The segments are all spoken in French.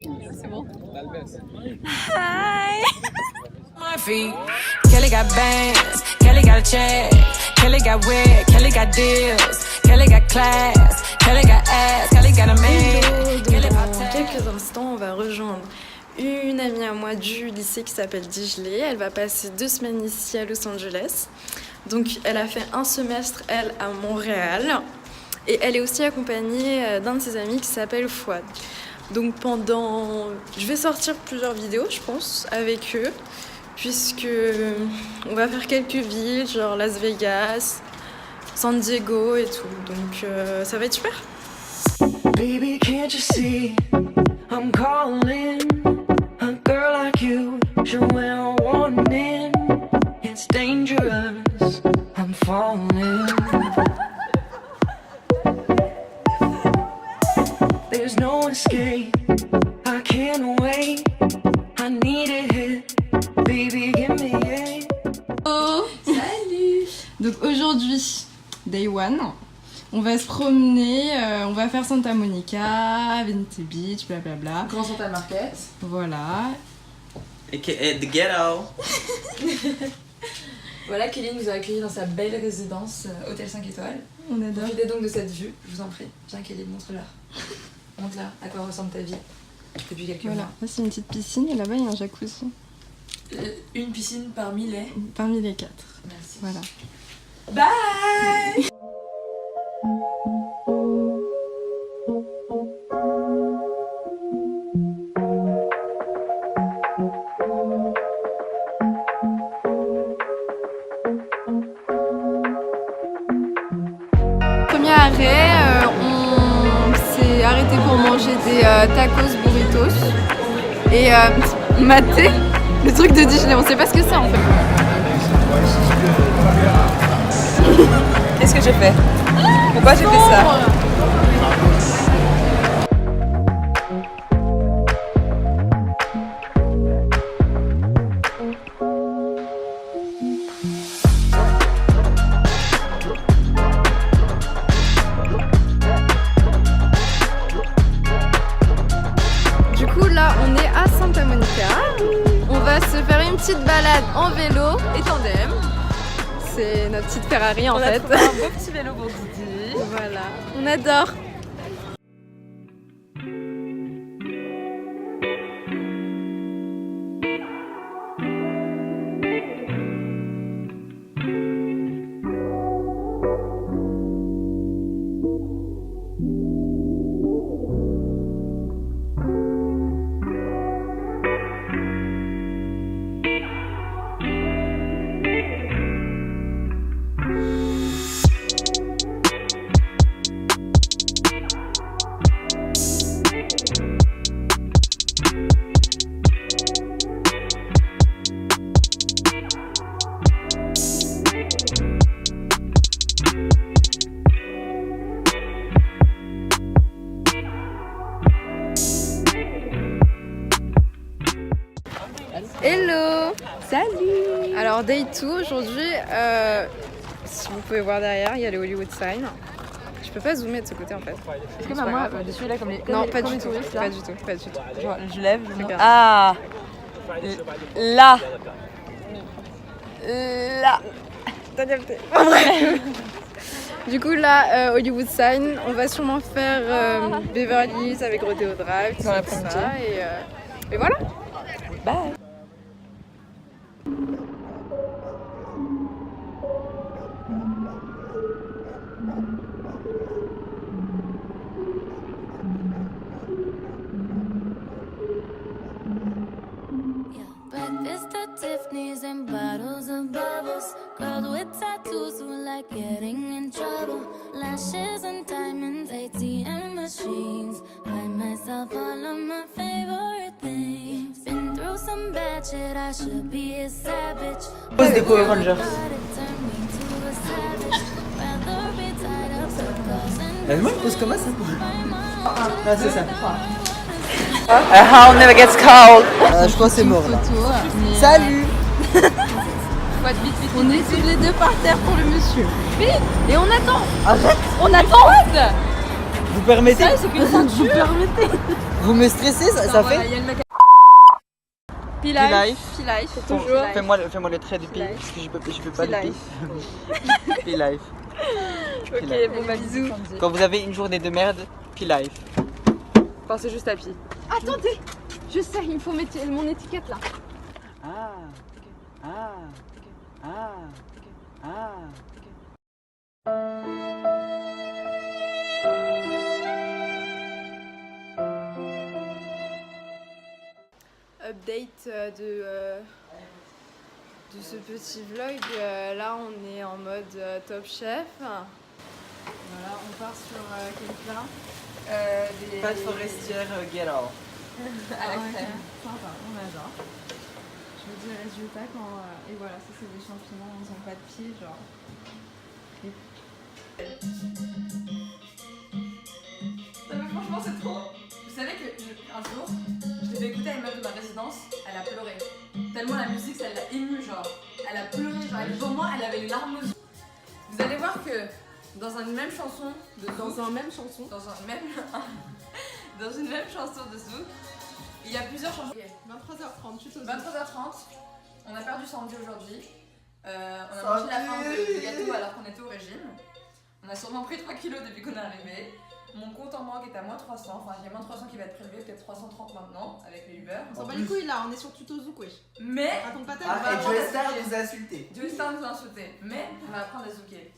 C'est bon. Hi. My feet. Kelly got bands, Kelly got a check, Kelly got wig, Kelly got deals, Kelly got class, Kelly got ass, Kelly got a man. Hello, donc dans quelques instants, on va rejoindre une amie à moi du lycée qui s'appelle Dijlé. Elle va passer 2 semaines ici à Los Angeles. Donc elle a fait un semestre, elle, à Montréal. Et elle est aussi accompagnée d'un de ses amis qui s'appelle Fouad. Donc je vais sortir plusieurs vidéos, je pense, avec eux. Puisque on va faire quelques villes, genre Las Vegas, San Diego et tout. Donc ça va être super. Baby, can't you see I'm calling a girl like you, showing a warning. It's dangerous, I'm falling. There's no escape, I can't wait. I need a hit, baby, give me a. Oh. Salut. Donc aujourd'hui, day one, on va se promener, on va faire Santa Monica, Venice Beach, blablabla. Grand Central Market. Voilà. Et the ghetto. Voilà, Kelly nous a accueillis dans sa belle résidence Hôtel 5 étoiles. On adore. Profitez donc de cette vue, je vous en prie. Viens Kelly, montre-leur. Montre-leur à quoi ressemble ta vie depuis quelques Voilà, mois. là c'est une petite piscine et là-bas il y a un jacuzzi. Une piscine parmi les... Parmi les 4. Merci. Voilà. Bye. Premier arrêt, on s'est arrêté pour manger des tacos burritos et mater le truc de Dijlé, on sait pas ce que c'est en fait. Qu'est-ce que j'ai fait? Pourquoi j'ai fait ça? Du coup là on est à Santa Monica, on va se faire une petite balade en vélo et tandem. C'est notre petite Ferrari en fait. On a trouvé un beau petit vélo pour Didi. Voilà, on adore. Hello. Salut. Alors day 2 aujourd'hui, si vous pouvez voir derrière, il y a le Hollywood Sign. Je peux pas zoomer de ce côté en fait. Est-ce que maman dessus là comme les Non, pas comme du les tout, touristes, là pas du tout, pas du tout. Genre, je lève, je Regarde. Ah là. Là. T'as capté. Du coup là, Hollywood Sign, on va sûrement faire Beverly Hills avec Rodeo Drive, tout Dans ça, l'après-midi. et voilà. Bye. Breakfast at Tiffany's and bottles of bubbles. Girls with tattoos who like getting in trouble. Lashes and diamonds, ATM machines. Buy myself all of my favorite things. Been through some bad shit, I should be a savage. Pose des Power Rangers. But it turned me to a savage. Rather be tied up with girls and Donne-moi une pause comme ça. Ah, c'est ça. How never gets cold. Je crois que c'est mort là. Salut. On est tous les deux par terre pour le monsieur. Vite. Et on attend. Arrête. On attend. Vous permettez? c'est que ça, tu permettais. Vous me stressez, ça fait? P-Life. P-Life. C'est toujours. Fais-moi le trait du pi, parce que je peux pas le pi. P-Life. Ok, bon bah bisous. Quand vous avez une journée de merde, P-Life. Pensez juste à Pi. Attendez, je sais, il me faut mettre mon étiquette là. Update de ce petit vlog. Là, on est en mode Top Chef. Voilà, on part sur quel plat Pâte forestière ghetto. à la crème. Sympa, on adore. Je vous dis le résultat quand. Et voilà, ça c'est des champignons, ils n'ont pas de pied, genre. Non mais franchement c'est trop. Vous savez que un jour, je l'ai fait écouter à une meuf de ma résidence, elle a pleuré. Tellement la musique ça l'a émue genre. Elle a pleuré genre et devant moi elle avait les larmes aux yeux. Vous allez voir que dans une même chanson de Zouk, dans une même chanson de Zouk, il y a plusieurs chansons. 23h30, tu te 23h30, on a perdu Sandy aujourd'hui. On a mangé la fin de gâteau alors qu'on était au régime. On a sûrement pris 3 kilos depuis qu'on est arrivé. Mon compte en banque est à moins 300, enfin j'ai moins 300 qui va être prélevé, peut-être 330 maintenant avec les Uber. On s'en bat les couilles là, on est sur Tuto Zouk, wesh. Mais Raconte pas ta Ah, vie. et Joe Star vous a insulté. Joe Star nous a insulté, mais on va apprendre à zouker.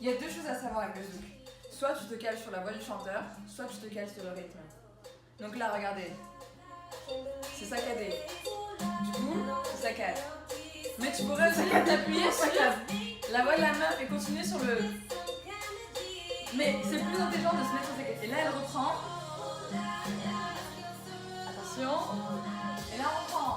Il y a deux choses à savoir avec le zouk. Soit tu te cales sur la voix du chanteur, soit tu te cales sur le rythme. Donc là, regardez. C'est saccadé. Du coup, c'est saccade. Mais tu pourrais aussi t'appuyer sur la voix de la meuf et continuer sur le... Mais c'est plus intelligent de se mettre sur saccade. Et là, elle reprend. Attention. Et là, on reprend.